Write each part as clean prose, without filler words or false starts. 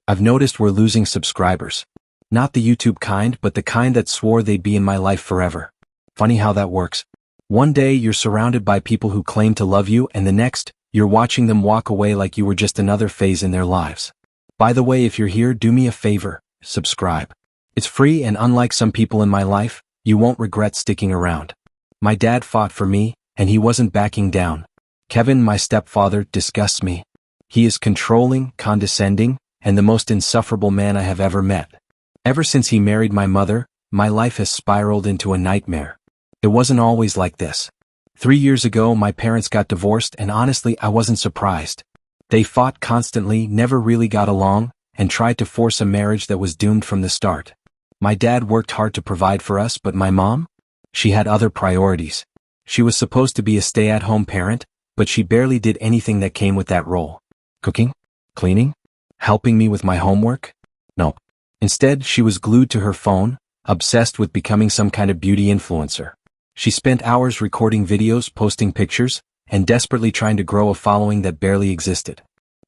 I've noticed we're losing subscribers. Not the YouTube kind, but the kind that swore they'd be in my life forever. Funny how that works. One day you're surrounded by people who claim to love you, and the next, you're watching them walk away like you were just another phase in their lives. By the way, if you're here, do me a favor, subscribe. It's free, and unlike some people in my life, you won't regret sticking around. My dad fought for me, and he wasn't backing down. Kevin, my stepfather, disgusts me. He is controlling, condescending, and the most insufferable man I have ever met. Ever since he married my mother, my life has spiraled into a nightmare. It wasn't always like this. 3 years ago, my parents got divorced, and honestly, I wasn't surprised. They fought constantly, never really got along, and tried to force a marriage that was doomed from the start. My dad worked hard to provide for us, but my mom? She had other priorities. She was supposed to be a stay-at-home parent, but she barely did anything that came with that role. Cooking? Cleaning? Helping me with my homework? No. Instead, she was glued to her phone, obsessed with becoming some kind of beauty influencer. She spent hours recording videos, posting pictures, and desperately trying to grow a following that barely existed.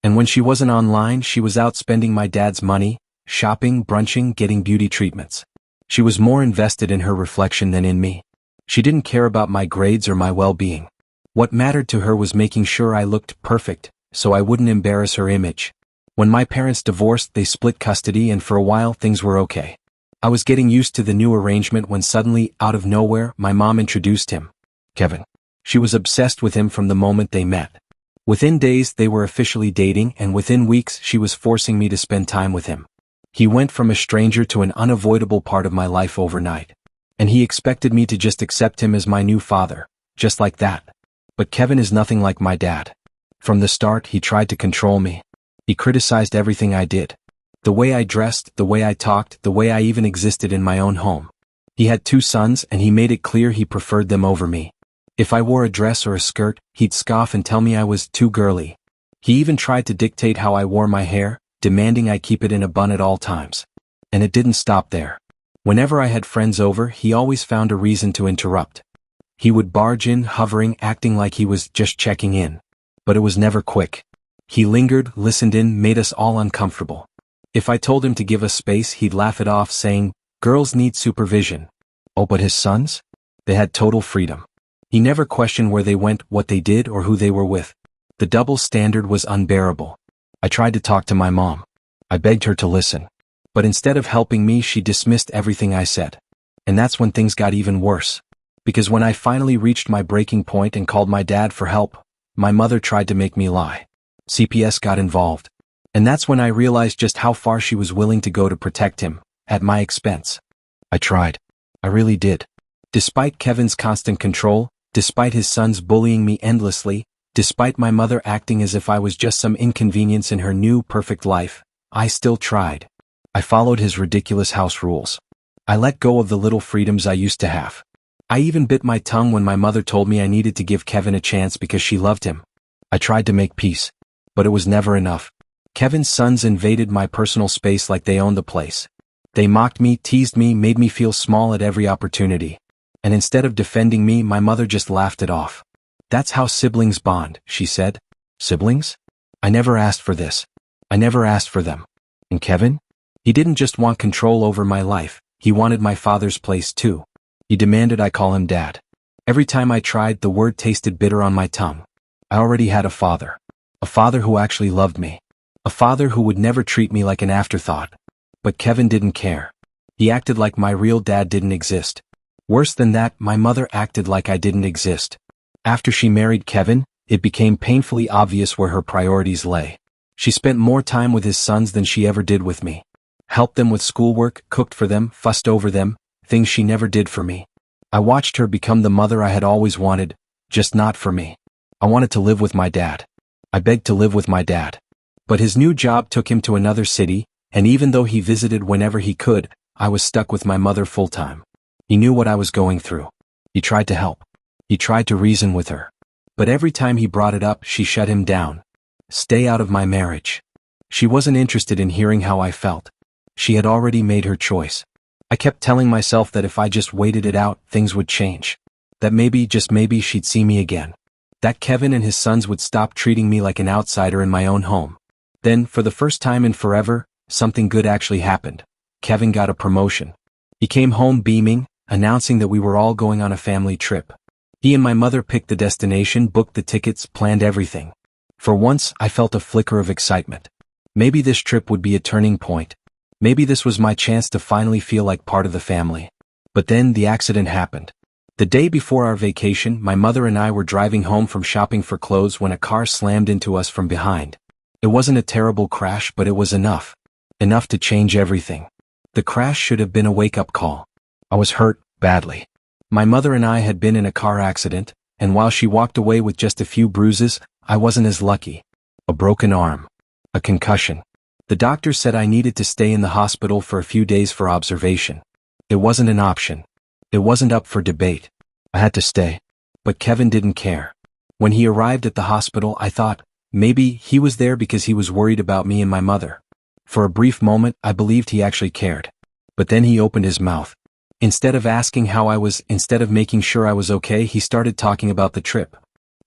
And when she wasn't online, she was out spending my dad's money, shopping, brunching, getting beauty treatments. She was more invested in her reflection than in me. She didn't care about my grades or my well-being. What mattered to her was making sure I looked perfect, so I wouldn't embarrass her image. When my parents divorced, they split custody, and for a while things were okay. I was getting used to the new arrangement when suddenly, out of nowhere, my mom introduced him. Kevin. She was obsessed with him from the moment they met. Within days, they were officially dating, and within weeks, she was forcing me to spend time with him. He went from a stranger to an unavoidable part of my life overnight. And he expected me to just accept him as my new father, just like that. But Kevin is nothing like my dad. From the start, he tried to control me. He criticized everything I did. The way I dressed, the way I talked, the way I even existed in my own home. He had 2 sons, and he made it clear he preferred them over me. If I wore a dress or a skirt, he'd scoff and tell me I was too girly. He even tried to dictate how I wore my hair, demanding I keep it in a bun at all times. And it didn't stop there. Whenever I had friends over, he always found a reason to interrupt. He would barge in, hovering, acting like he was just checking in. But it was never quick. He lingered, listened in, made us all uncomfortable. If I told him to give us space, he'd laugh it off, saying, "Girls need supervision." Oh, but his sons? They had total freedom. He never questioned where they went, what they did, or who they were with. The double standard was unbearable. I tried to talk to my mom. I begged her to listen. But instead of helping me, she dismissed everything I said. And that's when things got even worse. Because when I finally reached my breaking point and called my dad for help, my mother tried to make me lie. CPS got involved. And that's when I realized just how far she was willing to go to protect him, at my expense. I tried. I really did. Despite Kevin's constant control, despite his sons bullying me endlessly, despite my mother acting as if I was just some inconvenience in her new, perfect life, I still tried. I followed his ridiculous house rules. I let go of the little freedoms I used to have. I even bit my tongue when my mother told me I needed to give Kevin a chance because she loved him. I tried to make peace. But it was never enough. Kevin's sons invaded my personal space like they owned the place. They mocked me, teased me, made me feel small at every opportunity. And instead of defending me, my mother just laughed it off. "That's how siblings bond," she said. Siblings? I never asked for this. I never asked for them. And Kevin? He didn't just want control over my life, he wanted my father's place too. He demanded I call him Dad. Every time I tried, the word tasted bitter on my tongue. I already had a father. A father who actually loved me. A father who would never treat me like an afterthought. But Kevin didn't care. He acted like my real dad didn't exist. Worse than that, my mother acted like I didn't exist. After she married Kevin, it became painfully obvious where her priorities lay. She spent more time with his sons than she ever did with me. Helped them with schoolwork, cooked for them, fussed over them, things she never did for me. I watched her become the mother I had always wanted, just not for me. I wanted to live with my dad. I begged to live with my dad. But his new job took him to another city, and even though he visited whenever he could, I was stuck with my mother full-time. He knew what I was going through. He tried to help. He tried to reason with her. But every time he brought it up, she shut him down. Stay out of my marriage. She wasn't interested in hearing how I felt. She had already made her choice. I kept telling myself that if I just waited it out, things would change. That maybe, just maybe, she'd see me again. That Kevin and his sons would stop treating me like an outsider in my own home. Then, for the first time in forever, something good actually happened. Kevin got a promotion. He came home beaming, announcing that we were all going on a family trip. He and my mother picked the destination, booked the tickets, planned everything. For once, I felt a flicker of excitement. Maybe this trip would be a turning point. Maybe this was my chance to finally feel like part of the family. But then the accident happened. The day before our vacation, my mother and I were driving home from shopping for clothes when a car slammed into us from behind. It wasn't a terrible crash, but it was enough. Enough to change everything. The crash should have been a wake-up call. I was hurt, badly. My mother and I had been in a car accident, and while she walked away with just a few bruises, I wasn't as lucky. A broken arm. A concussion. The doctor said I needed to stay in the hospital for a few days for observation. It wasn't an option. It wasn't up for debate. I had to stay. But Kevin didn't care. When he arrived at the hospital, I thought, maybe he was there because he was worried about me and my mother. For a brief moment, I believed he actually cared. But then he opened his mouth. Instead of asking how I was, instead of making sure I was okay, he started talking about the trip.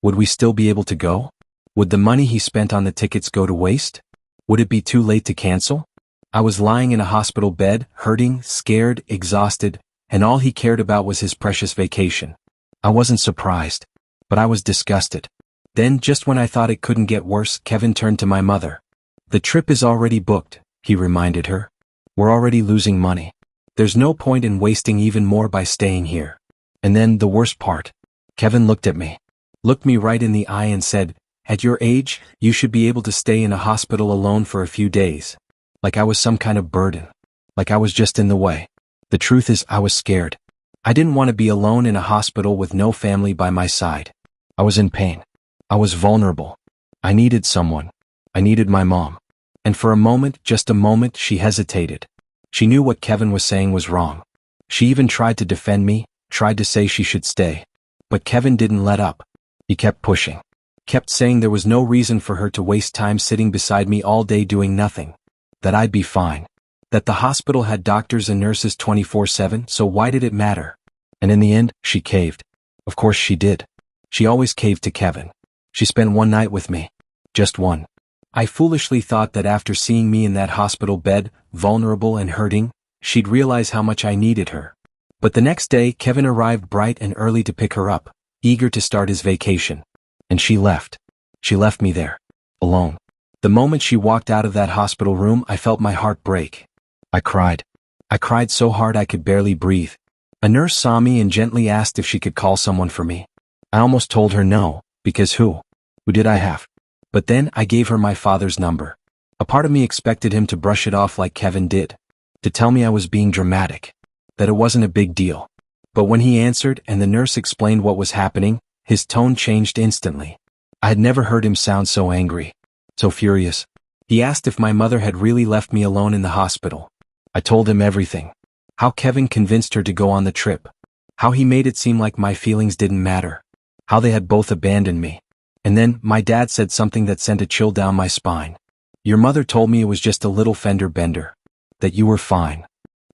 Would we still be able to go? Would the money he spent on the tickets go to waste? Would it be too late to cancel? I was lying in a hospital bed, hurting, scared, exhausted, and all he cared about was his precious vacation. I wasn't surprised, but I was disgusted. Then, just when I thought it couldn't get worse, Kevin turned to my mother. The trip is already booked, he reminded her. We're already losing money. There's no point in wasting even more by staying here. And then, the worst part. Kevin looked at me. Looked me right in the eye and said, "At your age, you should be able to stay in a hospital alone for a few days." Like I was some kind of burden. Like I was just in the way. The truth is, I was scared. I didn't want to be alone in a hospital with no family by my side. I was in pain. I was vulnerable. I needed someone. I needed my mom. And for a moment, just a moment, she hesitated. She knew what Kevin was saying was wrong. She even tried to defend me, tried to say she should stay. But Kevin didn't let up. He kept pushing. Kept saying there was no reason for her to waste time sitting beside me all day doing nothing. That I'd be fine. That the hospital had doctors and nurses 24/7, so why did it matter? And in the end, she caved. Of course she did. She always caved to Kevin. She spent one night with me. Just one. I foolishly thought that after seeing me in that hospital bed, vulnerable and hurting, she'd realize how much I needed her. But the next day, Kevin arrived bright and early to pick her up, eager to start his vacation. And she left. She left me there. Alone. The moment she walked out of that hospital room, I felt my heart break. I cried. I cried so hard I could barely breathe. A nurse saw me and gently asked if she could call someone for me. I almost told her no, because who? Who did I have? But then I gave her my father's number. A part of me expected him to brush it off like Kevin did. To tell me I was being dramatic. That it wasn't a big deal. But when he answered and the nurse explained what was happening, his tone changed instantly. I had never heard him sound so angry. So furious. He asked if my mother had really left me alone in the hospital. I told him everything. How Kevin convinced her to go on the trip. How he made it seem like my feelings didn't matter. How they had both abandoned me. And then, my dad said something that sent a chill down my spine. Your mother told me it was just a little fender bender. That you were fine.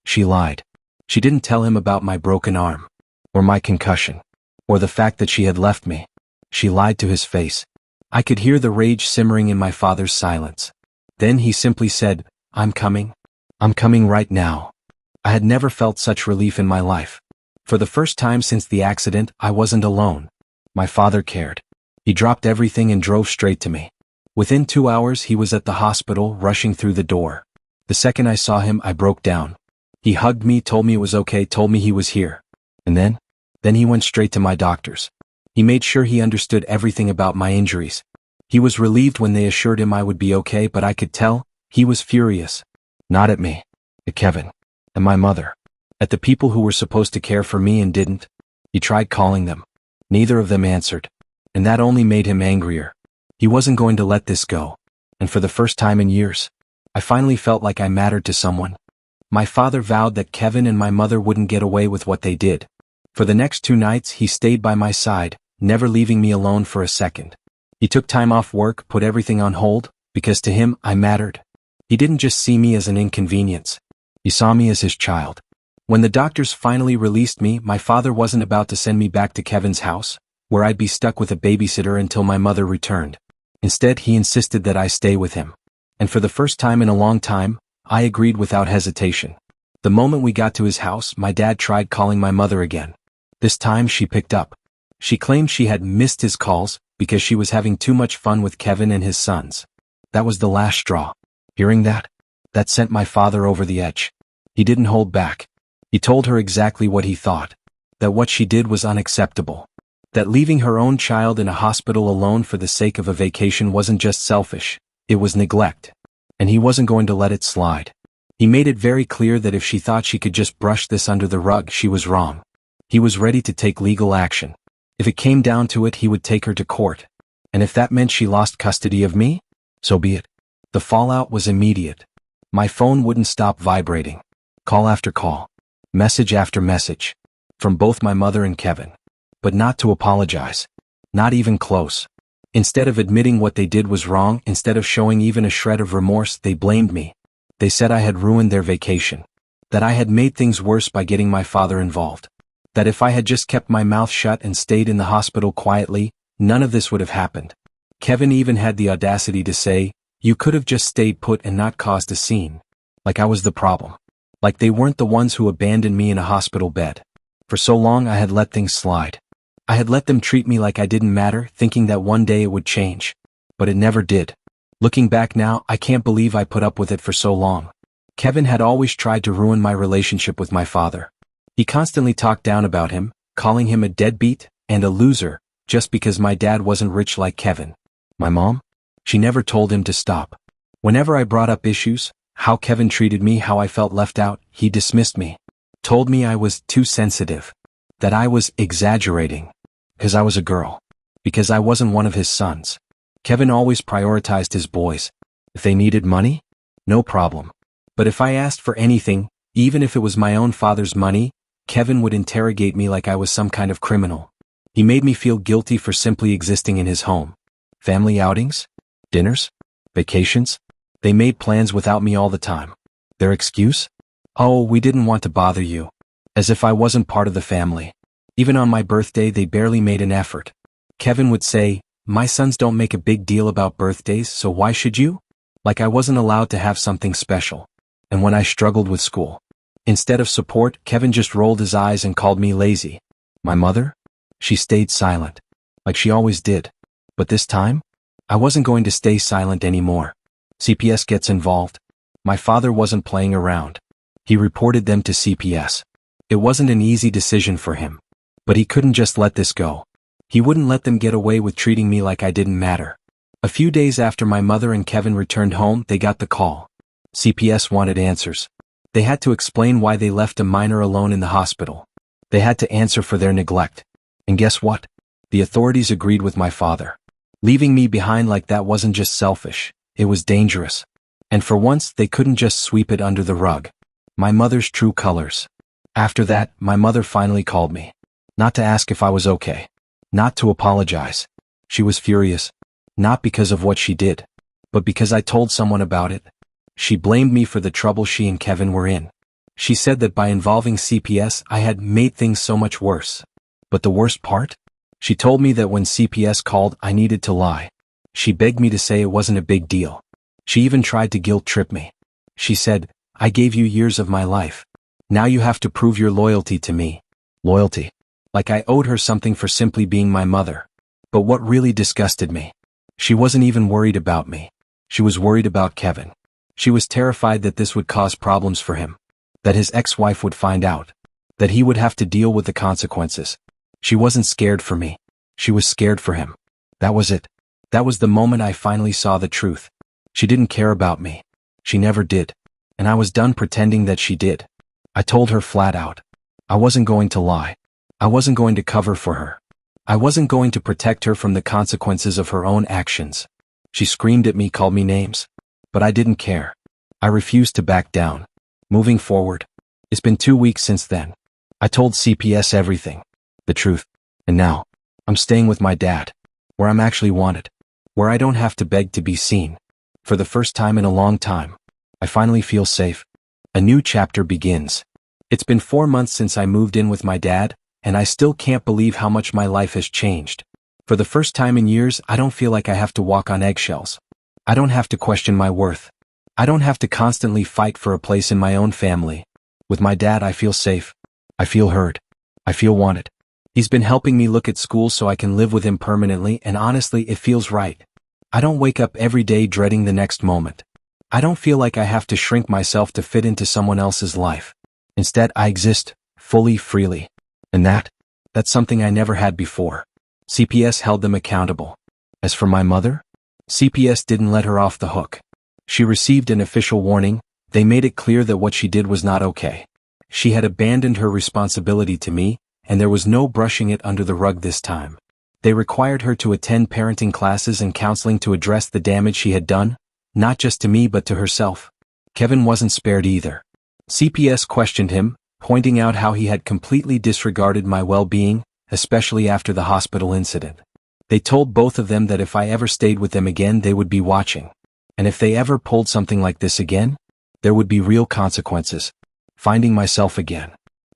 She lied. She didn't tell him about my broken arm. Or my concussion. Or the fact that she had left me. She lied to his face. I could hear the rage simmering in my father's silence. Then he simply said, "I'm coming. I'm coming right now." I had never felt such relief in my life. For the first time since the accident, I wasn't alone. My father cared. He dropped everything and drove straight to me. Within 2 hours, he was at the hospital, rushing through the door. The second I saw him, I broke down. He hugged me, told me it was okay, told me he was here. And then he went straight to my doctors. He made sure he understood everything about my injuries. He was relieved when they assured him I would be okay, but I could tell, he was furious. Not at me. At Kevin. And my mother. At the people who were supposed to care for me and didn't. He tried calling them. Neither of them answered. And that only made him angrier. He wasn't going to let this go. And for the first time in years, I finally felt like I mattered to someone. My father vowed that Kevin and my mother wouldn't get away with what they did. For the next 2 nights, he stayed by my side, never leaving me alone for a second. He took time off work, put everything on hold, because to him, I mattered. He didn't just see me as an inconvenience. He saw me as his child. When the doctors finally released me, my father wasn't about to send me back to Kevin's house, where I'd be stuck with a babysitter until my mother returned. Instead, he insisted that I stay with him. And for the first time in a long time, I agreed without hesitation. The moment we got to his house, my dad tried calling my mother again. This time she picked up. She claimed she had missed his calls because she was having too much fun with Kevin and his sons. That was the last straw. Hearing that sent my father over the edge. He didn't hold back. He told her exactly what he thought. That what she did was unacceptable. That leaving her own child in a hospital alone for the sake of a vacation wasn't just selfish, it was neglect. And he wasn't going to let it slide. He made it very clear that if she thought she could just brush this under the rug, she was wrong. He was ready to take legal action. If it came down to it, he would take her to court. And if that meant she lost custody of me, so be it. The fallout was immediate. My phone wouldn't stop vibrating. Call after call. Message after message. From both my mother and Kevin. But not to apologize. Not even close. Instead of admitting what they did was wrong, instead of showing even a shred of remorse, they blamed me. They said I had ruined their vacation. That I had made things worse by getting my father involved. That if I had just kept my mouth shut and stayed in the hospital quietly, none of this would have happened. Kevin even had the audacity to say, "You could have just stayed put and not caused a scene." Like I was the problem. Like they weren't the ones who abandoned me in a hospital bed. For so long I had let things slide. I had let them treat me like I didn't matter, thinking that one day it would change. But it never did. Looking back now, I can't believe I put up with it for so long. Kevin had always tried to ruin my relationship with my father. He constantly talked down about him, calling him a deadbeat and a loser, just because my dad wasn't rich like Kevin. My mom? She never told him to stop. Whenever I brought up issues, how Kevin treated me, how I felt left out, he dismissed me. Told me I was too sensitive. That I was exaggerating. Because I was a girl. Because I wasn't one of his sons. Kevin always prioritized his boys. If they needed money? No problem. But if I asked for anything, even if it was my own father's money, Kevin would interrogate me like I was some kind of criminal. He made me feel guilty for simply existing in his home. Family outings? Dinners? Vacations? They made plans without me all the time. Their excuse? "Oh, we didn't want to bother you." As if I wasn't part of the family. Even on my birthday, they barely made an effort. Kevin would say, "My sons don't make a big deal about birthdays, so why should you?" Like I wasn't allowed to have something special. And when I struggled with school, instead of support, Kevin just rolled his eyes and called me lazy. My mother? She stayed silent. Like she always did. But this time? I wasn't going to stay silent anymore. CPS gets involved. My father wasn't playing around. He reported them to CPS. It wasn't an easy decision for him. But he couldn't just let this go. He wouldn't let them get away with treating me like I didn't matter. A few days after my mother and Kevin returned home, they got the call. CPS wanted answers. They had to explain why they left a minor alone in the hospital. They had to answer for their neglect. And guess what? The authorities agreed with my father. Leaving me behind like that wasn't just selfish, it was dangerous. And for once, they couldn't just sweep it under the rug. My mother's true colors. After that, my mother finally called me. Not to ask if I was okay. Not to apologize. She was furious. Not because of what she did, but because I told someone about it. She blamed me for the trouble she and Kevin were in. She said that by involving CPS, I had made things so much worse. But the worst part? She told me that when CPS called, I needed to lie. She begged me to say it wasn't a big deal. She even tried to guilt-trip me. She said, "I gave you years of my life. Now you have to prove your loyalty to me." Loyalty. Like I owed her something for simply being my mother. But what really disgusted me? She wasn't even worried about me. She was worried about Kevin. She was terrified that this would cause problems for him. That his ex-wife would find out. That he would have to deal with the consequences. She wasn't scared for me. She was scared for him. That was it. That was the moment I finally saw the truth. She didn't care about me. She never did. And I was done pretending that she did. I told her flat out. I wasn't going to lie. I wasn't going to cover for her. I wasn't going to protect her from the consequences of her own actions. She screamed at me, called me names. But I didn't care. I refused to back down. Moving forward. It's been 2 weeks since then. I told CPS everything. The truth. And now, I'm staying with my dad. Where I'm actually wanted. Where I don't have to beg to be seen. For the first time in a long time, I finally feel safe. A new chapter begins. It's been 4 months since I moved in with my dad, and I still can't believe how much my life has changed. For the first time in years, I don't feel like I have to walk on eggshells. I don't have to question my worth. I don't have to constantly fight for a place in my own family. With my dad, I feel safe. I feel heard. I feel wanted. He's been helping me look at schools so I can live with him permanently, and honestly, it feels right. I don't wake up every day dreading the next moment. I don't feel like I have to shrink myself to fit into someone else's life. Instead, I exist, fully, freely. And that's something I never had before. CPS held them accountable. As for my mother, CPS didn't let her off the hook. She received an official warning. They made it clear that what she did was not okay. She had abandoned her responsibility to me, and there was no brushing it under the rug this time. They required her to attend parenting classes and counseling to address the damage she had done, not just to me but to herself. Kevin wasn't spared either. CPS questioned him, pointing out how he had completely disregarded my well-being, especially after the hospital incident. They told both of them that if I ever stayed with them again, they would be watching. And if they ever pulled something like this again, there would be real consequences. Finding myself again.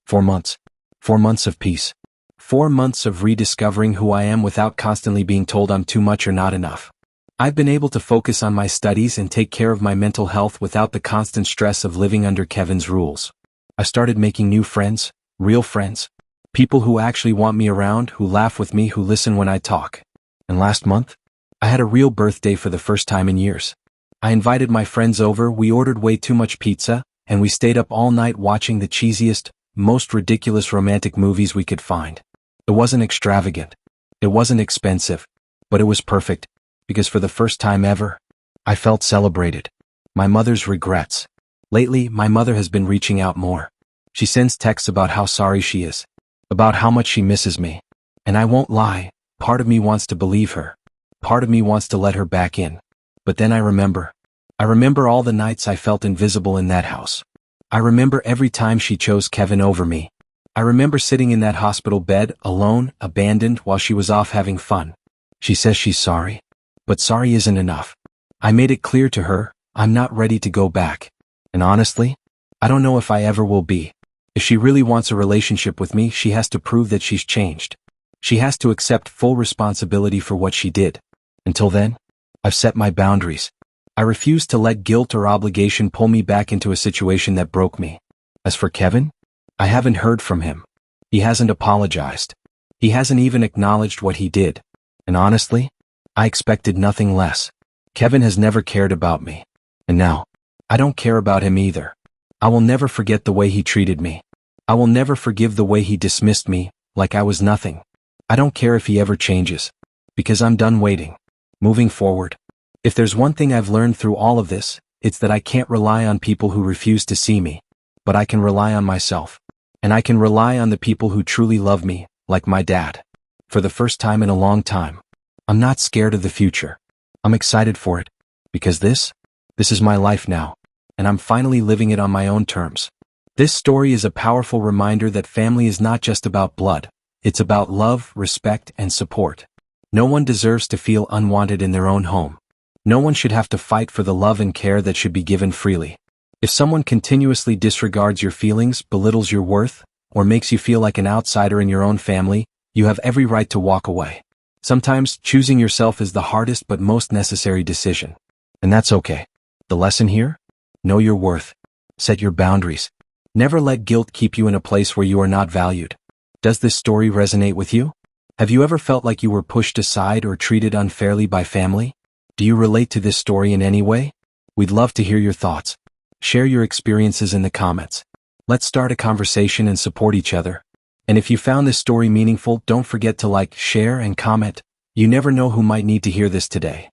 4 months. 4 months of peace. 4 months of rediscovering who I am without constantly being told I'm too much or not enough. I've been able to focus on my studies and take care of my mental health without the constant stress of living under Kevin's rules. I started making new friends, real friends. People who actually want me around, who laugh with me, who listen when I talk. And last month, I had a real birthday for the first time in years. I invited my friends over, we ordered way too much pizza, and we stayed up all night watching the cheesiest, most ridiculous romantic movies we could find. It wasn't extravagant. It wasn't expensive. But it was perfect, because for the first time ever, I felt celebrated. My mother's regrets. Lately, my mother has been reaching out more. She sends texts about how sorry she is, about how much she misses me. And I won't lie, part of me wants to believe her. Part of me wants to let her back in. But then I remember all the nights I felt invisible in that house. I remember every time she chose Kevin over me. I remember sitting in that hospital bed, alone, abandoned, while she was off having fun. She says she's sorry. But sorry isn't enough. I made it clear to her, I'm not ready to go back. And honestly, I don't know if I ever will be. If she really wants a relationship with me, she has to prove that she's changed. She has to accept full responsibility for what she did. Until then, I've set my boundaries. I refuse to let guilt or obligation pull me back into a situation that broke me. As for Kevin, I haven't heard from him. He hasn't apologized. He hasn't even acknowledged what he did. And honestly, I expected nothing less. Kevin has never cared about me. And now, I don't care about him either. I will never forget the way he treated me. I will never forgive the way he dismissed me, like I was nothing. I don't care if he ever changes. Because I'm done waiting. Moving forward. If there's one thing I've learned through all of this, it's that I can't rely on people who refuse to see me. But I can rely on myself. And I can rely on the people who truly love me, like my dad. For the first time in a long time, I'm not scared of the future. I'm excited for it. Because this is my life now. And I'm finally living it on my own terms. This story is a powerful reminder that family is not just about blood. It's about love, respect, and support. No one deserves to feel unwanted in their own home. No one should have to fight for the love and care that should be given freely. If someone continuously disregards your feelings, belittles your worth, or makes you feel like an outsider in your own family, you have every right to walk away. Sometimes, choosing yourself is the hardest but most necessary decision. And that's okay. The lesson here? Know your worth. Set your boundaries. Never let guilt keep you in a place where you are not valued. Does this story resonate with you? Have you ever felt like you were pushed aside or treated unfairly by family? Do you relate to this story in any way? We'd love to hear your thoughts. Share your experiences in the comments. Let's start a conversation and support each other. And if you found this story meaningful, don't forget to like, share, and comment. You never know who might need to hear this today.